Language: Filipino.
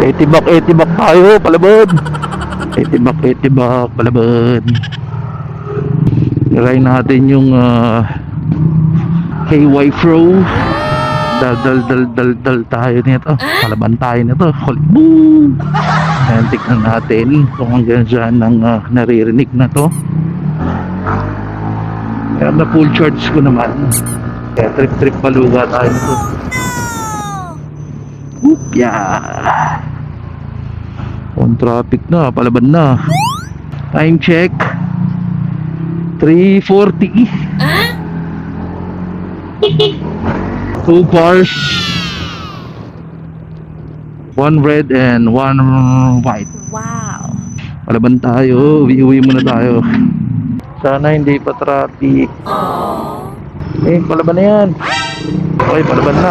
Etibak tayo, palaban. Etibak, palaban. Try natin yung KY Pro. Dal tayo nito. Palaban tayo nito. Boom! Ayan, tignan natin kung hanggang dyan ang naririnig na to. Kaya na full charge ko naman. Kaya trip paluga tayo nito. Yeah. On traffic na, palaban na. Time check 3:40. 2 cars, 1 red and 1 white. Wow. Palaban tayo, uwi muna tayo. Sana hindi pa traffic. Palaban na yan. Okay, palaban na.